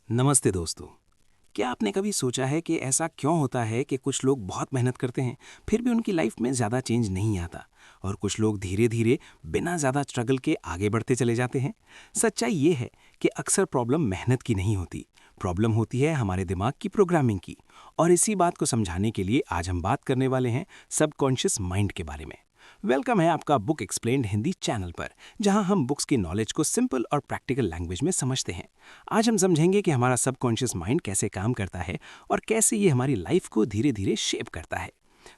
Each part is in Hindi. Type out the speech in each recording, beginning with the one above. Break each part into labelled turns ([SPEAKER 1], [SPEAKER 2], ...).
[SPEAKER 1] नमस्ते दोस्तों। क्या आपने कभी सोचा है कि ऐसा क्यों होता है कि कुछ लोग बहुत मेहनत करते हैं फिर भी उनकी लाइफ में ज़्यादा चेंज नहीं आता और कुछ लोग धीरे धीरे बिना ज़्यादा स्ट्रगल के आगे बढ़ते चले जाते हैं। सच्चाई ये है कि अक्सर प्रॉब्लम मेहनत की नहीं होती, प्रॉब्लम होती है हमारे दिमाग की प्रोग्रामिंग की। और इसी बात को समझाने के लिए आज हम बात करने वाले हैं सबकॉन्शियस माइंड के बारे में। वेलकम है आपका बुक एक्सप्लेन्ड हिंदी चैनल पर, जहां हम बुक्स की नॉलेज को सिंपल और प्रैक्टिकल लैंग्वेज में समझते हैं। आज हम समझेंगे कि हमारा सबकॉन्शियस माइंड कैसे काम करता है और कैसे ये हमारी लाइफ को धीरे धीरे शेप करता है।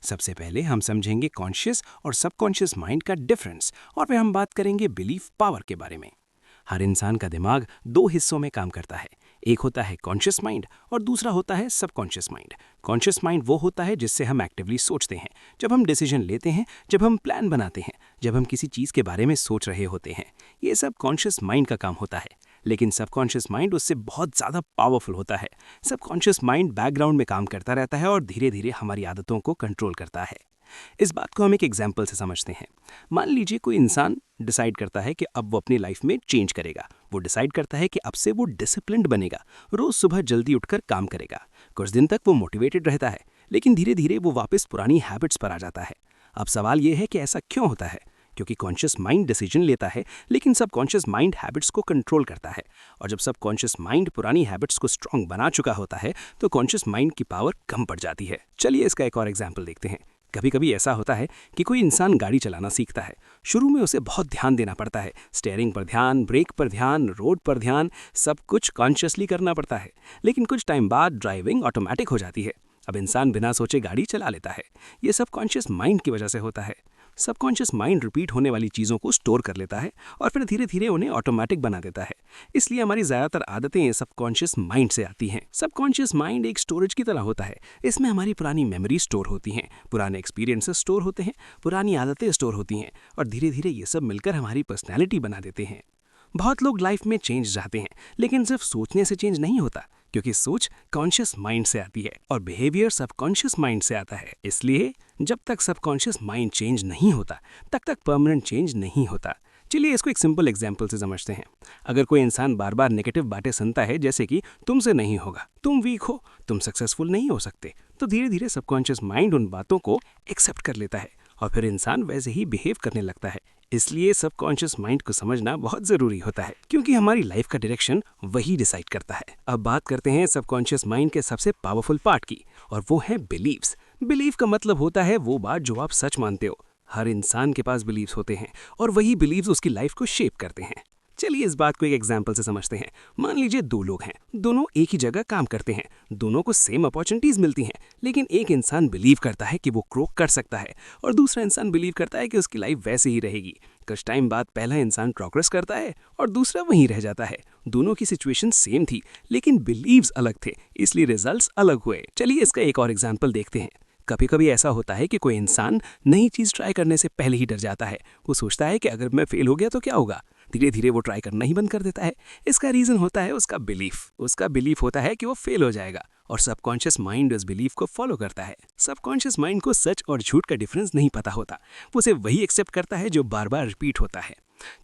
[SPEAKER 1] सबसे पहले हम समझेंगे कॉन्शियस और सबकॉन्शियस माइंड का डिफरेंस, और फिर हम बात करेंगे बिलीफ पावर के बारे में। हर इंसान का दिमाग दो हिस्सों में काम करता है। एक होता है कॉन्शियस माइंड और दूसरा होता है सबकॉन्शियस माइंड। कॉन्शियस माइंड वो होता है जिससे हम एक्टिवली सोचते हैं, जब हम डिसीजन लेते हैं, जब हम प्लान बनाते हैं, जब हम किसी चीज़ के बारे में सोच रहे होते हैं। ये सब कॉन्शियस माइंड का काम होता है। लेकिन सबकॉन्शियस माइंड उससे बहुत ज़्यादा पावरफुल होता है। सबकॉन्शियस माइंड बैकग्राउंड में काम करता रहता है और धीरे धीरे हमारी आदतों को कंट्रोल करता है। इस बात को हम एक एग्जाम्पल से समझते हैं। मान लीजिए कोई इंसान डिसाइड करता है कि अब वो अपनी लाइफ में चेंज करेगा। वो डिसाइड करता है कि अब से वो डिसिप्लिन्ड बनेगा, रोज सुबह जल्दी उठकर काम करेगा। कुछ दिन तक वो मोटिवेटेड रहता है, लेकिन धीरे धीरे वो वापस पुरानी हैबिट्स पर आ जाता है। अब सवाल ये है कि ऐसा क्यों होता है? क्योंकि कॉन्शियस माइंड डिसीजन लेता है, लेकिन सबकॉन्शियस माइंड हैबिट्स को कंट्रोल करता है। और जब सबकॉन्शियस माइंड पुरानी हैबिट्स को स्ट्रांग बना चुका होता है, तो कॉन्शियस माइंड की पावर कम पड़ जाती है। चलिए इसका एक और एग्जाम्पल देखते हैं। कभी कभी ऐसा होता है कि कोई इंसान गाड़ी चलाना सीखता है। शुरू में उसे बहुत ध्यान देना पड़ता है, स्टीयरिंग पर ध्यान, ब्रेक पर ध्यान, रोड पर ध्यान, सब कुछ कॉन्शियसली करना पड़ता है। लेकिन कुछ टाइम बाद ड्राइविंग ऑटोमेटिक हो जाती है। अब इंसान बिना सोचे गाड़ी चला लेता है। ये सब कॉन्शियस माइंड की वजह से होता है। सबकॉन्शियस माइंड रिपीट होने वाली चीज़ों को स्टोर कर लेता है और फिर धीरे धीरे उन्हें ऑटोमेटिक बना देता है। इसलिए हमारी ज़्यादातर आदतें सबकॉन्शियस माइंड से आती हैं। सबकॉन्शियस माइंड एक स्टोरेज की तरह होता है। इसमें हमारी पुरानी मेमोरी स्टोर होती हैं, पुराने एक्सपीरियंसेस स्टोर होते हैं, पुरानी आदतें स्टोर होती हैं, और धीरे धीरे ये सब मिलकर हमारी पर्सनैलिटी बना देते हैं। बहुत लोग लाइफ में चेंज चाहते हैं, लेकिन सिर्फ सोचने से चेंज नहीं होता, क्योंकि सोच कॉन्शियस माइंड से आती है और बिहेवियर सबकॉन्शियस माइंड से आता है। इसलिए जब तक सबकॉन्शियस माइंड चेंज नहीं होता, तब तक परमानेंट चेंज नहीं होता। चलिए इसको एक सिंपल एग्जाम्पल से समझते हैं। अगर कोई इंसान बार बार नेगेटिव बातें सुनता है, जैसे कि तुमसे नहीं होगा, तुम वीक हो, तुम सक्सेसफुल नहीं हो सकते, तो धीरे धीरे सबकॉन्शियस माइंड उन बातों को एक्सेप्ट कर लेता है और फिर इंसान वैसे ही बिहेव करने लगता है। इसलिए सबकॉन्शियस माइंड को समझना बहुत ज़रूरी होता है, क्योंकि हमारी लाइफ का डायरेक्शन वही डिसाइड करता है। अब बात करते हैं सबकॉन्शियस माइंड के सबसे पावरफुल पार्ट की, और वो है बिलीव्स। बिलीव का मतलब होता है वो बात जो आप सच मानते हो। हर इंसान के पास बिलीव्स होते हैं और वही बिलीव्स उसकी लाइफ को शेप करते हैं। चलिए इस बात को एक एग्जाम्पल से समझते हैं। मान लीजिए दो लोग हैं, दोनों एक ही जगह काम करते हैं, दोनों को सेम अपॉर्चुनिटीज मिलती हैं, लेकिन एक इंसान बिलीव करता है कि वो ग्रो कर सकता है और दूसरा इंसान बिलीव करता है कि उसकी लाइफ वैसे ही रहेगी। कुछ टाइम बाद पहला इंसान प्रोग्रेस करता है और दूसरा वहीं रह जाता है। दोनों की सिचुएशन सेम थी, लेकिन बिलीव्स अलग थे, इसलिए रिजल्ट्स अलग हुए। चलिए इसका एक और एग्जाम्पल देखते हैं। कभी कभी ऐसा होता है कि कोई इंसान नई चीज़ ट्राई करने से पहले ही डर जाता है। वो सोचता है कि अगर मैं फेल हो गया तो क्या होगा। धीरे धीरे वो ट्राई करना ही बंद कर देता है। इसका रीज़न होता है उसका बिलीफ होता है कि वो फेल हो जाएगा, और सबकॉन्शियस माइंड उस बिलीफ को फॉलो करता है। सबकॉन्शियस माइंड को सच और झूठ का डिफरेंस नहीं पता होता। वो सिर्फ वही एक्सेप्ट करता है जो बार बार रिपीट होता है।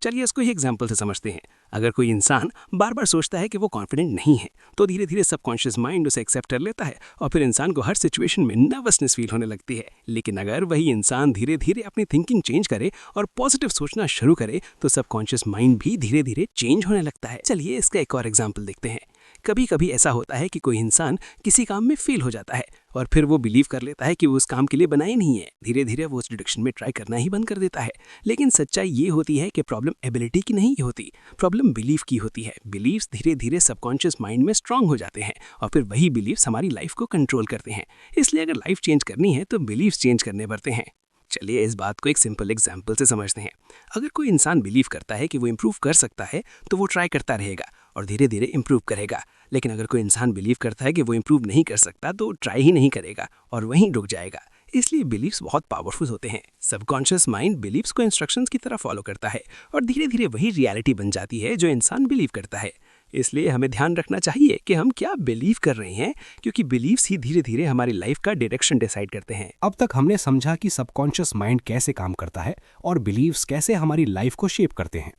[SPEAKER 1] चलिए इसको ही एग्जाम्पल से समझते हैं। अगर कोई इंसान बार बार सोचता है कि वो कॉन्फिडेंट नहीं है, तो धीरे धीरे सबकॉन्शियस माइंड उसे एक्सेप्ट कर लेता है और फिर इंसान को हर सिचुएशन में नर्वसनेस फील होने लगती है। लेकिन अगर वही इंसान धीरे धीरे अपनी थिंकिंग चेंज करे और पॉजिटिव सोचना शुरू करे, तो सबकॉन्शियस माइंड भी धीरे धीरे चेंज होने लगता है। चलिए इसका एक और एग्जाम्पल देखते हैं। कभी कभी ऐसा होता है कि कोई इंसान किसी काम में फेल हो जाता है और फिर वो बिलीव कर लेता है कि वो उस काम के लिए बना ही नहीं है। धीरे धीरे वो उस डायरेक्शन में ट्राई करना ही बंद कर देता है। लेकिन सच्चाई ये होती है कि प्रॉब्लम एबिलिटी की नहीं होती, प्रॉब्लम बिलीफ की होती है। बिलीव्स धीरे धीरे सबकॉन्शियस माइंड में स्ट्रांग हो जाते हैं और फिर वही बिलीव्स हमारी लाइफ को कंट्रोल करते हैं। इसलिए अगर लाइफ चेंज करनी है तो बिलीव्स चेंज करने पड़ते हैं। चलिए इस बात को एक सिंपल एग्जाम्पल से समझते हैं। अगर कोई इंसान बिलीव करता है कि वो इम्प्रूव कर सकता है, तो वो ट्राई करता रहेगा और धीरे धीरे इम्प्रूव करेगा। लेकिन अगर कोई इंसान बिलीव करता है कि वो इम्प्रूव नहीं कर सकता, तो ट्राई ही नहीं करेगा और वहीं रुक जाएगा। इसलिए बिलीव्स बहुत पावरफुल होते हैं। सबकॉन्शियस माइंड बिलीव्स को इंस्ट्रक्शंस की तरह फॉलो करता है और धीरे धीरे वही रियलिटी बन जाती है जो इंसान बिलीव करता है। इसलिए हमें ध्यान रखना चाहिए कि हम क्या बिलीव कर रहे हैं, क्योंकि बिलीव्स ही धीरे धीरे हमारी लाइफ का डायरेक्शन डिसाइड करते हैं।
[SPEAKER 2] अब तक हमने समझा कि सबकॉन्शियस माइंड कैसे काम करता है और बिलीव्स कैसे हमारी लाइफ को शेप करते हैं।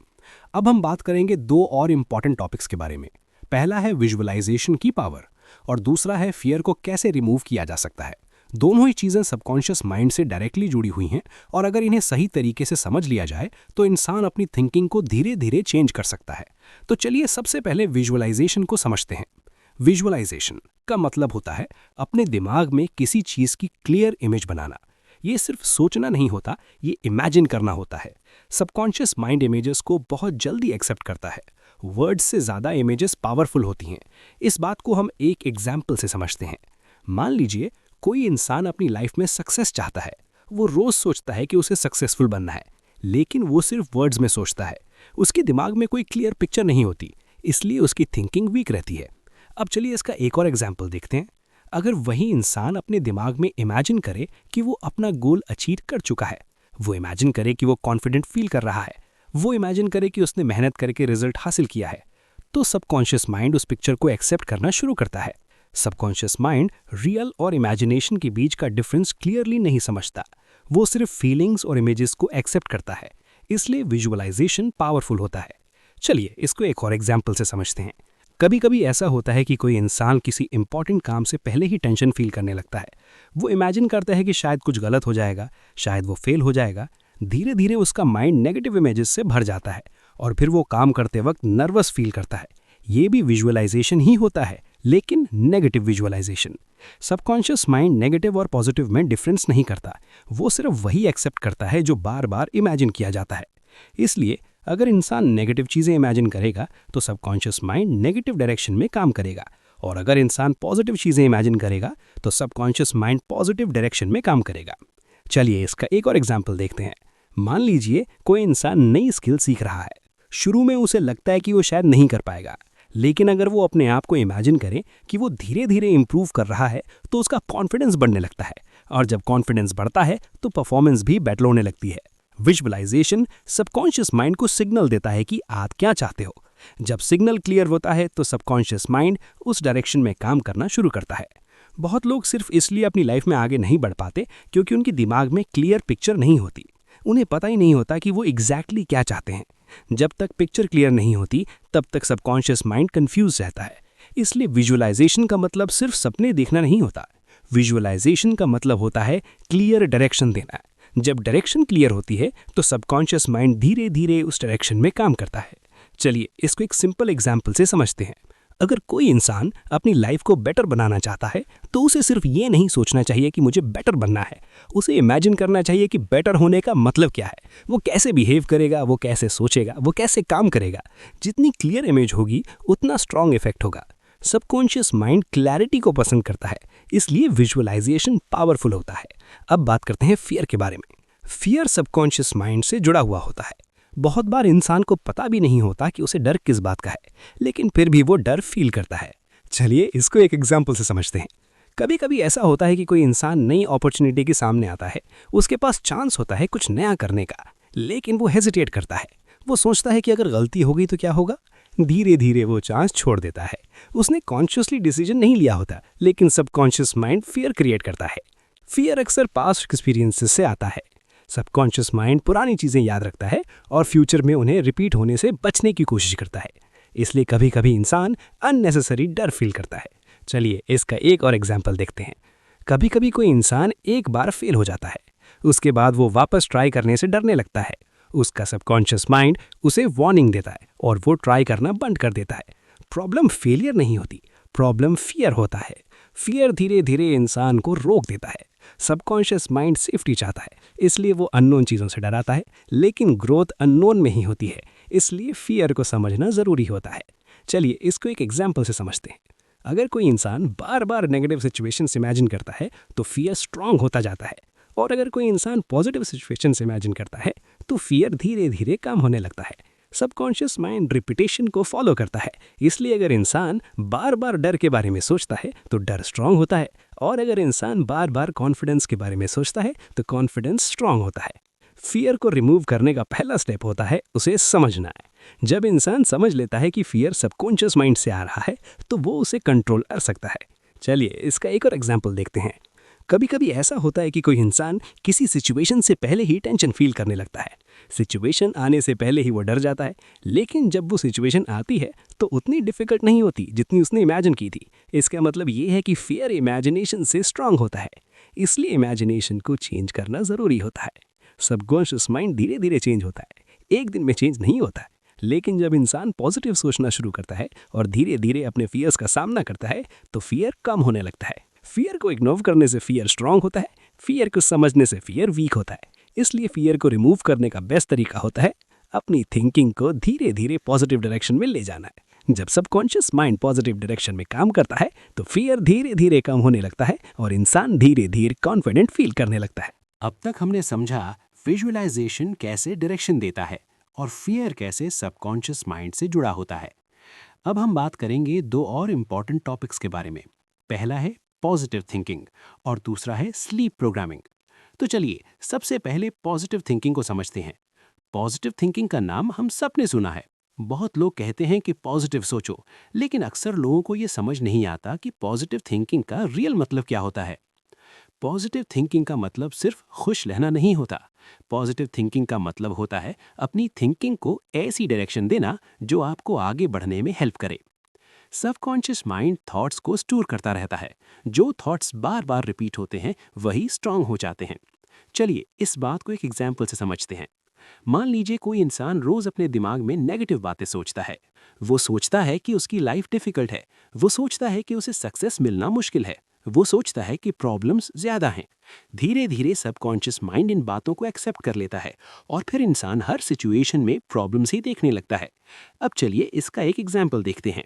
[SPEAKER 2] अब हम बात करेंगे दो और इम्पॉर्टेंट टॉपिक्स के बारे में। पहला है विजुअलाइजेशन की पावर और दूसरा है फियर को कैसे रिमूव किया जा सकता है। दोनों ही चीज़ें सबकॉन्शियस माइंड से डायरेक्टली जुड़ी हुई हैं और अगर इन्हें सही तरीके से समझ लिया जाए तो इंसान अपनी थिंकिंग को धीरे धीरे चेंज कर सकता है। तो चलिए सबसे पहले विजुअलाइजेशन को समझते हैं। विजुअलाइजेशन का मतलब होता है अपने दिमाग में किसी चीज़ की क्लियर इमेज बनाना। ये सिर्फ सोचना नहीं होता, ये इमेजिन करना होता है। सबकॉन्शियस माइंड इमेजेस को बहुत जल्दी एक्सेप्ट करता है। वर्ड्स से ज़्यादा इमेजेस पावरफुल होती हैं। इस बात को हम एक एग्जाम्पल से समझते हैं। मान लीजिए कोई इंसान अपनी लाइफ में सक्सेस चाहता है। वो रोज़ सोचता है कि उसे सक्सेसफुल बनना है, लेकिन वो सिर्फ वर्ड्स में सोचता है। उसके दिमाग में कोई क्लियर पिक्चर नहीं होती, इसलिए उसकी थिंकिंग वीक रहती है। अब चलिए इसका एक और एग्जाम्पल देखते हैं। अगर वही इंसान अपने दिमाग में इमेजिन करे कि वो अपना गोल अचीव कर चुका है, वो इमेजिन करे कि वो कॉन्फिडेंट फील कर रहा है, वो इमेजिन करे कि उसने मेहनत करके रिजल्ट हासिल किया है, तो सबकॉन्शियस माइंड उस पिक्चर को एक्सेप्ट करना शुरू करता है। सबकॉन्शियस माइंड रियल और इमेजिनेशन के बीच का डिफरेंस क्लियरली नहीं समझता। वो सिर्फ फीलिंग्स और इमेजेस को एक्सेप्ट करता है, इसलिए विजुअलाइजेशन पावरफुल होता है। चलिए इसको एक और एग्जाम्पल से समझते हैं। कभी कभी ऐसा होता है कि कोई इंसान किसी इंपॉर्टेंट काम से पहले ही टेंशन फील करने लगता है। वो इमेजिन करता है कि शायद कुछ गलत हो जाएगा, शायद वो फेल हो जाएगा। धीरे धीरे उसका माइंड नेगेटिव इमेजेस से भर जाता है और फिर वो काम करते वक्त नर्वस फील करता है। ये भी विजुअलाइजेशन ही होता है, लेकिन negative visualisation. Subconscious mind negative और पॉजिटिव में डिफरेंस नहीं करता, वो सिर्फ वही एक्सेप्ट करता है जो बार बार इमेजिन किया जाता है। इसलिए अगर इंसान नेगेटिव चीज़ें इमेजिन करेगा तो सबकॉन्शियस माइंड नेगेटिव डायरेक्शन में काम करेगा, और अगर इंसान पॉजिटिव चीज़ें इमेजिन करेगा तो सबकॉन्शियस माइंड पॉजिटिव डायरेक्शन में काम करेगा। चलिए इसका एक और एग्जाम्पल देखते हैं। मान लीजिए कोई इंसान नई स्किल सीख रहा है। शुरू में उसे लगता है कि वो शायद नहीं कर पाएगा, लेकिन अगर वो अपने आप को इमेजिन करे कि वो धीरे धीरे इंप्रूव कर रहा है तो उसका कॉन्फिडेंस बढ़ने लगता है, और जब कॉन्फिडेंस बढ़ता है तो परफॉर्मेंस भी बेटर होने लगती है। विजुअलाइजेशन सबकॉन्शियस माइंड को सिग्नल देता है कि आप क्या चाहते हो। जब सिग्नल क्लियर होता है तो सबकॉन्शियस माइंड उस डायरेक्शन में काम करना शुरू करता है। बहुत लोग सिर्फ इसलिए अपनी लाइफ में आगे नहीं बढ़ पाते क्योंकि उनके दिमाग में क्लियर पिक्चर नहीं होती। उन्हें पता ही नहीं होता कि वो एग्जैक्टली क्या चाहते हैं। जब तक पिक्चर क्लियर नहीं होती तब तक सबकॉन्शियस माइंड कंफ्यूज रहता है। इसलिए विजुअलाइजेशन का मतलब सिर्फ सपने देखना नहीं होता। विजुअलाइजेशन का मतलब होता है क्लियर डायरेक्शन देना। जब डायरेक्शन क्लियर होती है तो सबकॉन्शियस माइंड धीरे धीरे उस डायरेक्शन में काम करता है। चलिए इसको एक सिंपल एग्जाम्पल से समझते हैं। अगर कोई इंसान अपनी लाइफ को बेटर बनाना चाहता है तो उसे सिर्फ ये नहीं सोचना चाहिए कि मुझे बेटर बनना है, उसे इमेजिन करना चाहिए कि बेटर होने का मतलब क्या है, वो कैसे बिहेव करेगा, वो कैसे सोचेगा, वो कैसे काम करेगा। जितनी क्लियर इमेज होगी उतना स्ट्रांग इफेक्ट होगा। सबकॉन्शियस माइंड क्लैरिटी को पसंद करता है, इसलिए विजुअलाइजेशन पावरफुल होता है। अब बात करते हैं फियर के बारे में। फियर सबकॉन्शियस माइंड से जुड़ा हुआ होता है। बहुत बार इंसान को पता भी नहीं होता कि उसे डर किस बात का है, लेकिन फिर भी वो डर फील करता है। चलिए इसको एक एग्जाम्पल से समझते हैं। कभी कभी ऐसा होता है कि कोई इंसान नई अपॉर्चुनिटी के सामने आता है, उसके पास चांस होता है कुछ नया करने का, लेकिन वो हेजिटेट करता है। वो सोचता है कि अगर गलती हो गई तो क्या होगा। धीरे धीरे वो चांस छोड़ देता है। उसने कॉन्शियसली डिसीजन नहीं लिया होता, लेकिन सबकॉन्शियस माइंड फियर क्रिएट करता है। फियर अक्सर पास्ट एक्सपीरियंसेस से आता है। सबकॉन्शियस माइंड पुरानी चीज़ें याद रखता है और फ्यूचर में उन्हें रिपीट होने से बचने की कोशिश करता है। इसलिए कभी कभी इंसान अननेसेसरी डर फील करता है। चलिए इसका एक और एग्जाम्पल देखते हैं। कभी कभी कोई इंसान एक बार फेल हो जाता है, उसके बाद वो वापस ट्राई करने से डरने लगता है। उसका सबकॉन्शियस माइंड उसे वार्निंग देता है और वो ट्राई करना बंद कर देता है। प्रॉब्लम फेलियर नहीं होती, प्रॉब्लम फियर होता है। फियर धीरे धीरे इंसान को रोक देता है। सबकॉन्शियस माइंड सेफ्टी चाहता है, इसलिए वो अननोन चीज़ों से डराता है, लेकिन ग्रोथ अननोन में ही होती है, इसलिए फियर को समझना ज़रूरी होता है। चलिए इसको एक एग्जाम्पल से समझते हैं। अगर कोई इंसान बार बार नेगेटिव सिचुएशंस इमेजिन करता है तो फियर स्ट्रांग होता जाता है, और अगर कोई इंसान पॉजिटिव सिचुएशंस इमेजिन करता है तो फियर धीरे धीरे कम होने लगता है। सबकॉन्शियस माइंड रिपीटेशन को फॉलो करता है, इसलिए अगर इंसान बार बार डर के बारे में सोचता है तो डर स्ट्रांग होता है, और अगर इंसान बार बार कॉन्फिडेंस के बारे में सोचता है तो कॉन्फिडेंस स्ट्रांग होता है। फियर को रिमूव करने का पहला स्टेप होता है उसे समझना है। जब इंसान समझ लेता है कि फियर सबकॉन्शियस माइंड से आ रहा है तो वो उसे कंट्रोल कर सकता है। चलिए इसका एक और एग्जाम्पल देखते हैं। कभी कभी ऐसा होता है कि कोई इंसान किसी सिचुएशन से पहले ही टेंशन फील करने लगता है। सिचुएशन आने से पहले ही वो डर जाता है, लेकिन जब वो सिचुएशन आती है तो उतनी डिफिकल्ट नहीं होती जितनी उसने इमेजिन की थी। इसका मतलब ये है कि फियर इमेजिनेशन से स्ट्रांग होता है। इसलिए इमेजिनेशन को चेंज करना ज़रूरी होता है। सबकॉन्शियस माइंड धीरे धीरे चेंज होता है, एक दिन में चेंज नहीं होता है। लेकिन जब इंसान पॉजिटिव सोचना शुरू करता है और धीरे धीरे अपने फियर्स का सामना करता है तो फियर कम होने लगता है। फियर को इग्नोर करने से फियर स्ट्रांग होता है, फियर को समझने से फियर वीक होता है। इसलिए फियर को रिमूव करने का बेस्ट तरीका होता है अपनी थिंकिंग को धीरे धीरे पॉजिटिव डायरेक्शन में ले जाना है। जब सबकॉन्शियस माइंड पॉजिटिव डायरेक्शन में काम करता है तो फियर धीरे धीरे कम होने लगता है और इंसान धीरे धीरे कॉन्फिडेंट फील करने लगता है।
[SPEAKER 1] अब तक हमने समझा विजुअलाइजेशन कैसे डायरेक्शन देता है और फियर कैसे सबकॉन्शियस माइंड से जुड़ा होता है। अब हम बात करेंगे दो और इम्पॉर्टेंट टॉपिक्स के बारे में। पहला है पॉजिटिव थिंकिंग और दूसरा है स्लीप प्रोग्रामिंग। तो चलिए सबसे पहले पॉजिटिव थिंकिंग को समझते हैं। पॉजिटिव थिंकिंग का नाम हम सब ने सुना है। बहुत लोग कहते हैं कि पॉजिटिव सोचो, लेकिन अक्सर लोगों को ये समझ नहीं आता कि पॉजिटिव थिंकिंग का रियल मतलब क्या होता है। पॉजिटिव थिंकिंग का मतलब सिर्फ खुश रहना नहीं होता। पॉजिटिव थिंकिंग का मतलब होता है अपनी थिंकिंग को ऐसी डायरेक्शन देना जो आपको आगे बढ़ने में हेल्प करे। सबकॉन्शियस माइंड थॉट्स को स्टोर करता रहता है। जो थॉट्स बार बार रिपीट होते हैं वही स्ट्रांग हो जाते हैं। चलिए इस बात को एक एग्जाम्पल से समझते हैं। मान लीजिए कोई इंसान रोज अपने दिमाग में नेगेटिव बातें सोचता है। वो सोचता है कि उसकी लाइफ डिफिकल्ट है, वो सोचता है कि उसे सक्सेस मिलना मुश्किल है, वो सोचता है कि प्रॉब्लम्स ज्यादा हैं। धीरे धीरे सबकॉन्शियस माइंड इन बातों को एक्सेप्ट कर लेता है और फिर इंसान हर सिचुएशन में प्रॉब्लम्स ही देखने लगता है। अब चलिए इसका एक एग्जाम्पल देखते हैं।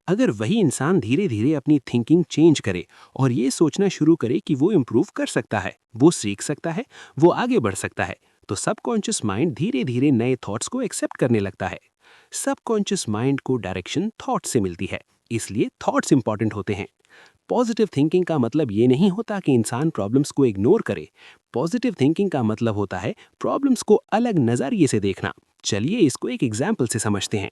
[SPEAKER 1] अगर वही इंसान धीरे धीरे अपनी थिंकिंग चेंज करे और ये सोचना शुरू करे कि वो इम्प्रूव कर सकता है, वो सीख सकता है, वो आगे बढ़ सकता है, तो सबकॉन्शियस माइंड धीरे धीरे नए थॉट्स को एक्सेप्ट करने लगता है। सबकॉन्शियस माइंड को डायरेक्शन थॉट से मिलती है, इसलिए थॉट्स इंपॉर्टेंट होते हैं। पॉजिटिव थिंकिंग का मतलब ये नहीं होता कि इंसान प्रॉब्लम्स को इग्नोर करे। पॉजिटिव थिंकिंग का मतलब होता है प्रॉब्लम्स को अलग नज़रिए से देखना। चलिए इसको एक एग्जाम्पल से समझते हैं।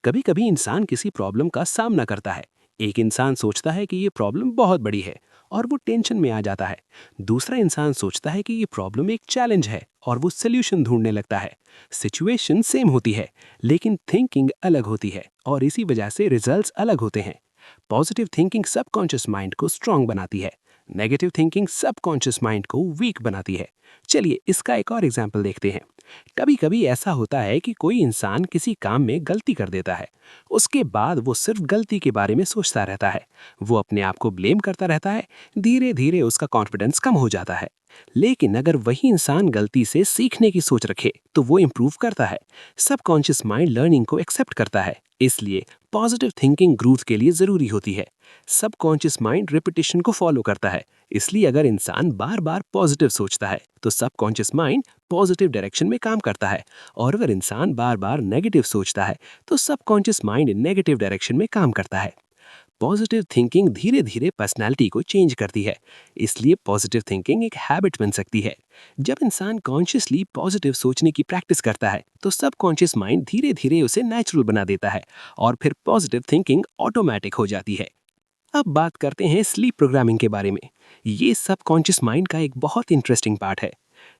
[SPEAKER 1] कभी कभी इंसान किसी प्रॉब्लम का सामना करता है। एक इंसान सोचता है कि ये प्रॉब्लम बहुत बड़ी है और वो टेंशन में आ जाता है। दूसरा इंसान सोचता है कि ये प्रॉब्लम एक चैलेंज है और वो सोल्यूशन ढूंढने लगता है। सिचुएशन सेम होती है, लेकिन थिंकिंग अलग होती है और इसी वजह से रिजल्ट्स अलग होते हैं। पॉजिटिव थिंकिंग सबकॉन्शियस माइंड को स्ट्रांग बनाती है, नेगेटिव थिंकिंग सबकॉन्शियस माइंड को वीक बनाती है। चलिए इसका एक और एग्जाम्पल देखते हैं। कभी कभी ऐसा होता है कि कोई इंसान किसी काम में गलती कर देता है। उसके बाद वो सिर्फ गलती के बारे में सोचता रहता है, वो अपने आप को ब्लेम करता रहता है। धीरे धीरे उसका कॉन्फिडेंस कम हो जाता है। लेकिन अगर वही इंसान गलती से सीखने की सोच रखे तो वो इम्प्रूव करता है। सबकॉन्शियस माइंड लर्निंग को एक्सेप्ट करता है, इसलिए पॉजिटिव थिंकिंग ग्रोथ के लिए ज़रूरी होती है। सबकॉन्शियस माइंड रिपीटिशन को फॉलो करता है, इसलिए अगर इंसान बार बार पॉजिटिव सोचता है तो सबकॉन्शियस माइंड पॉजिटिव डायरेक्शन में काम करता है, और अगर इंसान बार बार नेगेटिव सोचता है तो सबकॉन्शियस माइंड नेगेटिव डायरेक्शन में काम करता है। पॉजिटिव थिंकिंग धीरे धीरे पर्सनालिटी को चेंज करती है, इसलिए पॉजिटिव थिंकिंग एक हैबिट बन सकती है। जब इंसान कॉन्शियसली पॉजिटिव सोचने की प्रैक्टिस करता है तो सबकॉन्शियस माइंड धीरे धीरे उसे नेचुरल बना देता है और फिर पॉजिटिव थिंकिंग ऑटोमेटिक हो जाती है। अब बात करते हैं स्लीप प्रोग्रामिंग के बारे में। ये सबकॉन्शियस माइंड का एक बहुत इंटरेस्टिंग पार्ट है।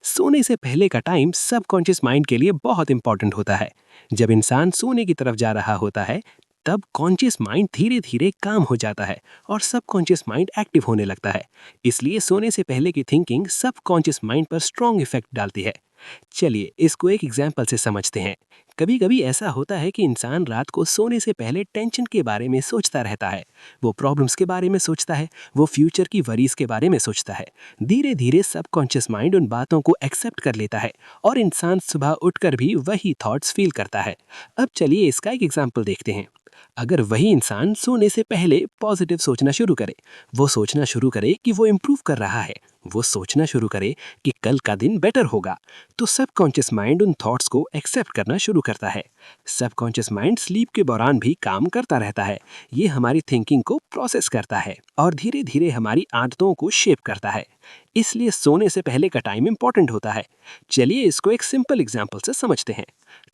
[SPEAKER 1] सोने से पहले का टाइम सबकॉन्शियस माइंड के लिए बहुत इंपॉर्टेंट होता है। जब इंसान सोने की तरफ जा रहा होता है तब कॉन्शियस माइंड धीरे धीरे काम हो जाता है और सबकॉन्शियस माइंड एक्टिव होने लगता है। इसलिए सोने से पहले की थिंकिंग सबकॉन्शियस माइंड पर स्ट्रॉन्ग इफेक्ट डालती है। चलिए इसको एक एग्जाम्पल से समझते हैं। कभी कभी ऐसा होता है कि इंसान रात को सोने से पहले टेंशन के बारे में सोचता रहता है। वो प्रॉब्लम्स के बारे में सोचता है, वो फ्यूचर की वरीज के बारे में सोचता है। धीरे धीरे सबकॉन्शियस माइंड उन बातों को एक्सेप्ट कर लेता है और इंसान सुबह उठकर भी वही थॉट्स फील करता है। अब चलिए इसका एक एग्जाम्पल देखते हैं। अगर वही इंसान सोने से पहले पॉजिटिव सोचना शुरू करे, वो सोचना शुरू करे कि वो इम्प्रूव कर रहा है, वो सोचना शुरू करे कि कल का दिन बेटर होगा, तो सबकॉन्शियस माइंड उन थॉट्स को एक्सेप्ट करना शुरू करता है। सबकॉन्शियस माइंड स्लीप के दौरान भी काम करता रहता है। ये हमारी थिंकिंग को प्रोसेस करता है और धीरे धीरे हमारी आदतों को शेप करता है। इसलिए सोने से पहले का टाइम इंपॉर्टेंट होता है। चलिए इसको एक सिंपल एग्जाम्पल से समझते हैं।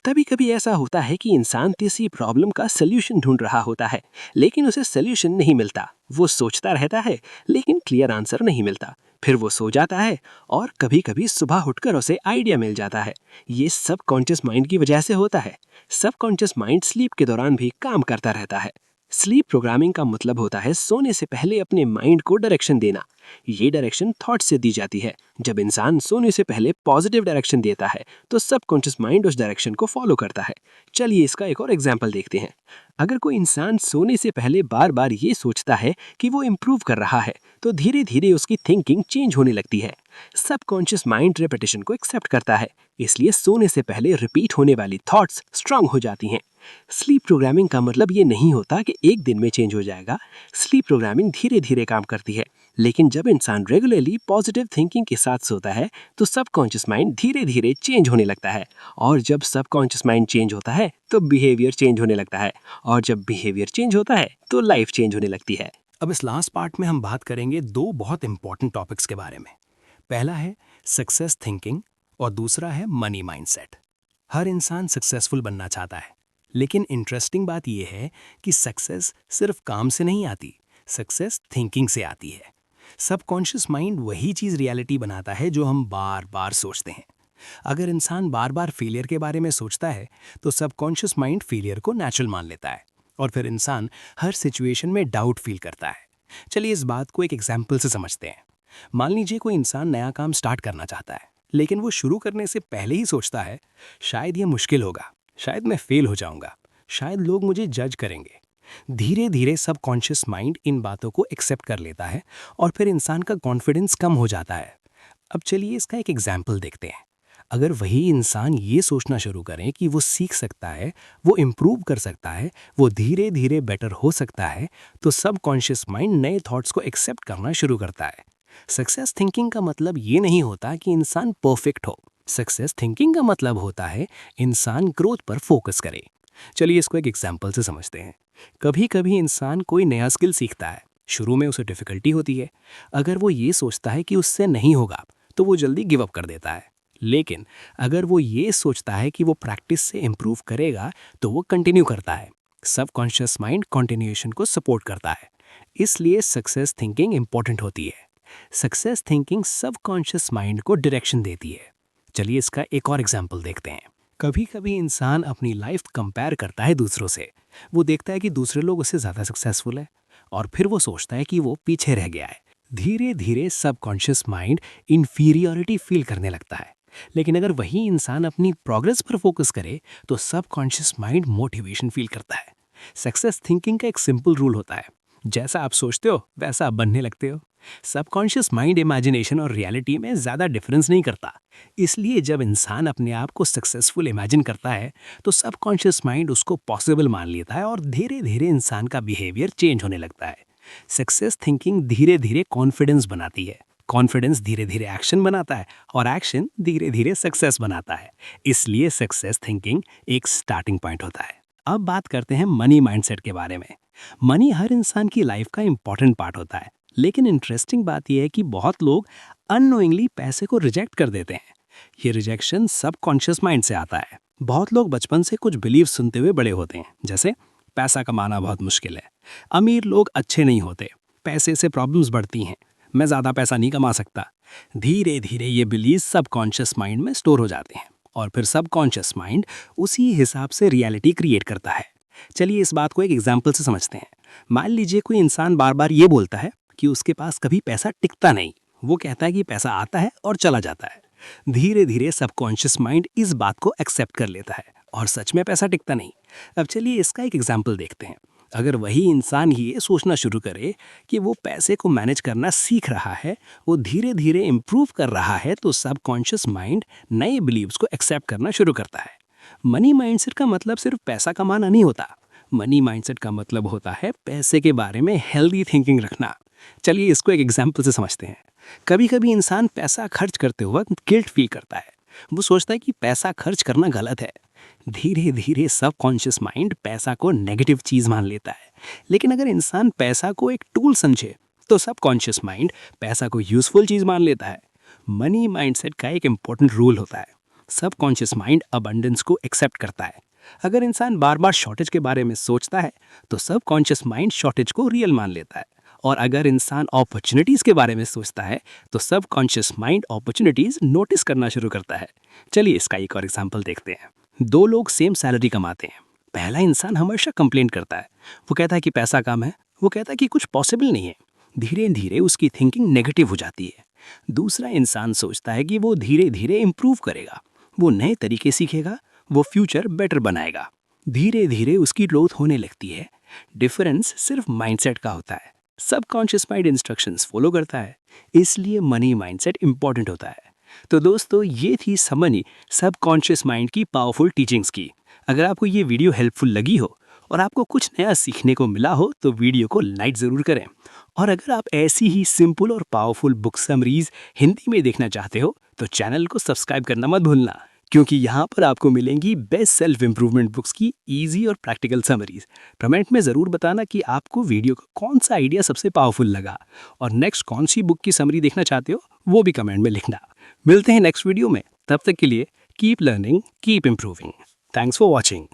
[SPEAKER 1] कभी कभी ऐसा होता है कि इंसान किसी प्रॉब्लम का सल्यूशन ढूंढ रहा होता है, लेकिन उसे सल्यूशन नहीं मिलता। वो सोचता रहता है लेकिन क्लियर आंसर नहीं मिलता।
[SPEAKER 3] फिर वो सो जाता है और कभी कभी सुबह उठकर उसे आइडिया मिल जाता है। ये सबकॉन्शियस माइंड की वजह से होता है। सबकॉन्शियस माइंड स्लीप के दौरान भी काम करता रहता है। स्लीप प्रोग्रामिंग का मतलब होता है सोने से पहले अपने माइंड को डायरेक्शन देना। ये डायरेक्शन थॉट से दी जाती है। जब इंसान सोने से पहले पॉजिटिव डायरेक्शन देता है तो सबकॉन्शियस माइंड उस डायरेक्शन को फॉलो करता है। चलिए इसका एक और एग्जाम्पल देखते हैं। अगर कोई इंसान सोने से पहले बार बार ये सोचता है कि वो इम्प्रूव कर रहा है तो धीरे धीरे उसकी थिंकिंग चेंज होने लगती है। सबकॉन्शियस माइंड रेपिटेशन को एक्सेप्ट करता है, इसलिए सोने से पहले रिपीट होने वाली थॉट्स स्ट्रांग हो जाती हैं। स्लीप प्रोग्रामिंग का मतलब ये नहीं होता कि एक दिन में चेंज हो जाएगा। स्लीप प्रोग्रामिंग धीरे धीरे काम करती है, लेकिन जब इंसान रेगुलरली पॉजिटिव थिंकिंग के साथ सोता है तो सबकॉन्शियस माइंड धीरे धीरे चेंज होने लगता है। और जब सबकॉन्शियस माइंड चेंज होता है तो बिहेवियर चेंज होने लगता है, और जब बिहेवियर चेंज होता है तो लाइफ चेंज होने लगती है।
[SPEAKER 2] अब इस लास्ट पार्ट में हम बात करेंगे दो बहुत इंपॉर्टेंट टॉपिक्स के बारे में। पहला है सक्सेस थिंकिंग और दूसरा है मनी माइंडसेट। हर इंसान सक्सेसफुल बनना चाहता है, लेकिन इंटरेस्टिंग बात यह है कि सक्सेस सिर्फ काम से नहीं आती, सक्सेस थिंकिंग से आती है। सबकॉन्शियस माइंड वही चीज़ रियलिटी बनाता है जो हम बार बार सोचते हैं। अगर इंसान बार बार फेलियर के बारे में सोचता है तो सबकॉन्शियस माइंड फेलियर को नेचुरल मान लेता है, और फिर इंसान हर सिचुएशन में डाउट फील करता है। चलिए इस बात को एक एग्जाम्पल से समझते हैं। मान लीजिए कोई इंसान नया काम स्टार्ट करना चाहता है, लेकिन वो शुरू करने से पहले ही सोचता है शायद ये मुश्किल होगा, शायद मैं फेल हो जाऊंगा, शायद लोग मुझे जज करेंगे। धीरे धीरे सबकॉन्शियस माइंड इन बातों को एक्सेप्ट कर लेता है और फिर इंसान का कॉन्फिडेंस कम हो जाता है। अब चलिए इसका एक एग्जाम्पल देखते हैं। अगर वही इंसान ये सोचना शुरू करें कि वो सीख सकता है, वो इम्प्रूव कर सकता है, वो धीरे धीरे बेटर हो सकता है, तो सबकॉन्शियस माइंड नए थॉट्स को एक्सेप्ट करना शुरू करता है। सक्सेस थिंकिंग का मतलब ये नहीं होता कि इंसान परफेक्ट हो। सक्सेस थिंकिंग का मतलब होता है इंसान ग्रोथ पर फोकस करे। चलिए इसको एक एग्जाम्पल से समझते हैं। कभी कभी इंसान कोई नया स्किल सीखता है, शुरू में उसे डिफिकल्टी होती है। अगर वो ये सोचता है कि उससे नहीं होगा तो वो जल्दी गिव अप कर देता है। लेकिन अगर वो ये सोचता है कि वो प्रैक्टिस से इम्प्रूव करेगा तो वो कंटिन्यू करता है। सबकॉन्शियस माइंड कंटिन्यूएशन को सपोर्ट करता है, इसलिए सक्सेस थिंकिंग इंपॉर्टेंट होती है। सक्सेस थिंकिंग सबकॉन्शियस माइंड को डायरेक्शन देती है। चलिए इसका एक और एग्जाम्पल देखते हैं। कभी कभी इंसान अपनी लाइफ कंपेयर करता है दूसरों से। वो देखता है कि दूसरे लोग उससे ज़्यादा सक्सेसफुल है और फिर वो सोचता है कि वो पीछे रह गया है। धीरे धीरे सबकॉन्शियस माइंड इन्फीरियरिटी फील करने लगता है। लेकिन अगर वही इंसान अपनी प्रोग्रेस पर फोकस करे तो सबकॉन्शियस माइंड मोटिवेशन फील करता है। सक्सेस थिंकिंग का एक सिंपल रूल होता है, जैसा आप सोचते हो वैसा आप बनने लगते हो। सबकॉन्शियस माइंड इमेजिनेशन और रियलिटी में ज़्यादा डिफरेंस नहीं करता, इसलिए जब इंसान अपने आप को सक्सेसफुल इमेजिन करता है तो सबकॉन्शियस माइंड उसको पॉसिबल मान लेता है और धीरे धीरे इंसान का बिहेवियर चेंज होने लगता है। सक्सेस थिंकिंग धीरे धीरे कॉन्फिडेंस बनाती है, कॉन्फिडेंस धीरे धीरे एक्शन बनाता है और एक्शन धीरे धीरे सक्सेस बनाता है। इसलिए सक्सेस थिंकिंग एक स्टार्टिंग पॉइंट होता है। अब बात करते हैं मनी माइंडसेट के बारे में। मनी हर इंसान की लाइफ का इंपॉर्टेंट पार्ट होता है, लेकिन इंटरेस्टिंग बात यह है कि बहुत लोग अननोइंगली पैसे को रिजेक्ट कर देते हैं। ये रिजेक्शन सबकॉन्शियस माइंड से आता है। बहुत लोग बचपन से कुछ बिलीव सुनते हुए बड़े होते हैं, जैसे पैसा कमाना बहुत मुश्किल है, अमीर लोग अच्छे नहीं होते, पैसे से प्रॉब्लम्स बढ़ती हैं, मैं ज़्यादा पैसा नहीं कमा सकता। धीरे धीरे ये बिलीव सबकॉन्शियस माइंड में स्टोर हो जाते हैं और फिर सबकॉन्शियस माइंड उसी हिसाब से रियलिटी क्रिएट करता है। चलिए इस बात को एक एग्जाम्पल से समझते हैं। मान लीजिए कोई इंसान बार बार ये बोलता है कि उसके पास कभी पैसा टिकता नहीं। वो कहता है कि पैसा आता है और चला जाता है। धीरे धीरे सबकॉन्शियस माइंड इस बात को एक्सेप्ट कर लेता है और सच में पैसा टिकता नहीं। अब चलिए इसका एक एग्जाम्पल देखते हैं। अगर वही इंसान ये सोचना शुरू करे कि वो पैसे को मैनेज करना सीख रहा है, वो धीरे धीरे इम्प्रूव कर रहा है, तो सबकॉन्शियस माइंड नए बिलीव्स को एक्सेप्ट करना शुरू करता है। मनी माइंडसेट का मतलब सिर्फ पैसा कमाना नहीं होता। मनी माइंडसेट का मतलब होता है पैसे के बारे में हेल्दी थिंकिंग रखना। चलिए इसको एक एग्जाम्पल से समझते हैं। कभी कभी इंसान पैसा खर्च करते वक्त गिल्ट फील करता है। वो सोचता है कि पैसा खर्च करना गलत है। धीरे धीरे सबकॉन्शियस माइंड पैसा को नेगेटिव चीज़ मान लेता है। लेकिन अगर इंसान पैसा को एक टूल समझे तो सबकॉन्शियस माइंड पैसा को यूजफुल चीज़ मान लेता है। मनी माइंडसेट का एक इम्पोर्टेंट रूल होता है, सबकॉन्शियस माइंड अबंडेंस को एक्सेप्ट करता है। अगर इंसान बार बार शॉर्टेज के बारे में सोचता है तो सबकॉन्शियस माइंड शॉर्टेज को रियल मान लेता है
[SPEAKER 3] और अगर इंसान अपॉर्चुनिटीज़ के बारे में सोचता है तो सबकॉन्शियस माइंड अपॉर्चुनिटीज़ नोटिस करना शुरू करता है। चलिए इसका एक और एग्जांपल देखते हैं। दो लोग सेम सैलरी कमाते हैं। पहला इंसान हमेशा कंप्लेंट करता है। वो कहता है कि पैसा कम है, वो कहता है कि कुछ पॉसिबल नहीं है। धीरे धीरे उसकी थिंकिंग नेगेटिव हो जाती है। दूसरा इंसान सोचता है कि वो धीरे धीरे इम्प्रूव करेगा, वो नए तरीके सीखेगा, वो फ्यूचर बेटर बनाएगा। धीरे धीरे उसकी ग्रोथ होने लगती है। डिफरेंस सिर्फ माइंडसेट का होता है। सबकॉन्शियस माइंड इंस्ट्रक्शंस फॉलो करता है, इसलिए मनी माइंडसेट इंपॉर्टेंट होता है। तो दोस्तों, ये थी समनी सबकॉन्शियस माइंड की पावरफुल टीचिंग्स की। अगर आपको ये वीडियो हेल्पफुल लगी हो और आपको कुछ नया सीखने को मिला हो तो वीडियो को लाइक ज़रूर करें। और अगर आप ऐसी ही सिंपल और पावरफुल बुक समरीज हिंदी में देखना चाहते हो तो चैनल को सब्सक्राइब करना मत भूलना, क्योंकि यहाँ पर आपको मिलेंगी बेस्ट सेल्फ इम्प्रूवमेंट बुक्स की इजी और प्रैक्टिकल समरीज। कमेंट में ज़रूर बताना कि आपको वीडियो का कौन सा आइडिया सबसे पावरफुल लगा और नेक्स्ट कौन सी बुक की समरी देखना चाहते हो वो भी कमेंट में लिखना। मिलते हैं नेक्स्ट वीडियो में, तब तक के लिए keep learning, keep improving. Thanks for watching.